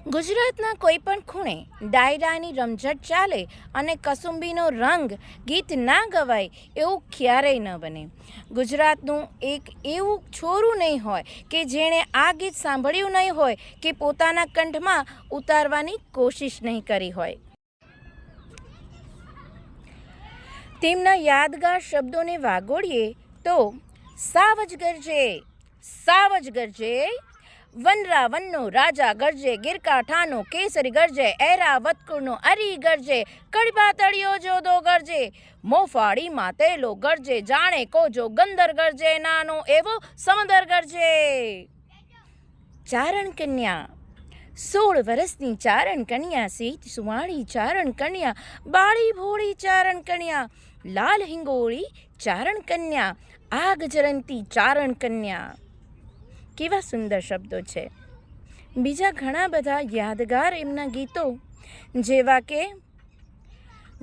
ગુજરાતના કોઈ પણ ખૂણે ડાયરાની રમઝટ ચાલે અને કસુંબીનો રંગ ગીત ના ગવાય એવું ક્યારેય ન બને. ગુજરાતનું એક એવું છોરું નહીં હોય કે જેણે આ ગીત સાંભળ્યું નહીં હોય કે પોતાના કંઠમાં ઉતારવાની કોશિશ નહીં કરી હોય. તેમના યાદગાર શબ્દોને વાગોળીએ તો સાવજ ગરજે, સાવજ ગરજે, વનરાવનનો રાજા ગરજે, ગીરકાંઠાનો કેસરી ગરજે, એરાવતકુળનો અરી ગરજે, કડપાતળિયો જોધો ગરજે, મોફાળી માતેલો ગરજે, જાણે કોજો ગંદર ગરજે, નાનો એવો સમંદર ગરજે. ચારણ કન્યા, 16 વર્ષની ચારણ કન્યા, સીત સુવાળી ચારણ કન્યા, બાળી ભોળી ચારણ કન્યા, લાલ હિંગોળી ચારણ કન્યા, આગ જરંતી ચારણ કન્યા. કેવા સુંદર શબ્દો છે. બીજા ઘણા બધા યાદગાર એમના ગીતો જેવા કે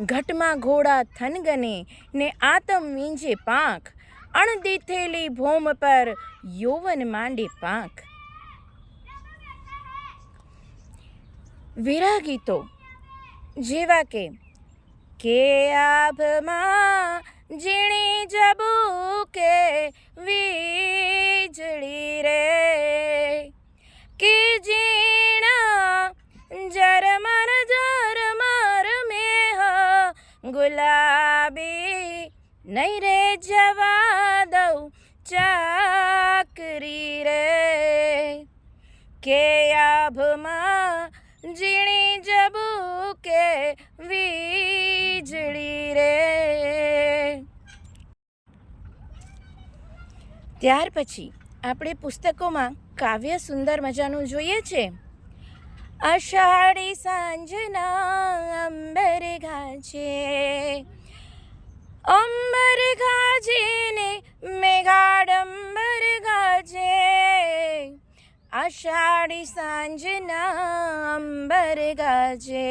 ઘટમાં ઘોડા થનગને ને આતમ વીંજે પાંખ, અણદીથેલી ભોમ પર યૌવન માંડે પાંખ. વીરા ગીતો જેવા કે આભમાં ઝીણી જબુકે વીજળી રે, કે ઝીણા ઝરમર ઝરમર મેહ ગુલાબી, નહીં રે જવા દઉં ચાકરી રે, કે આભમાં ઝીણી જબુકે વીજળી રે. ત્યાર પછી આપણે પુસ્તકોમાં કાવ્ય સુંદર મજાનું જોઈએ છે. અષાઢી સાંજના અંબર ગાજે, અંબર ગાજે ને મેઘાડંબર ગાજે, અષાઢી સાંજના અંબર ગાજે.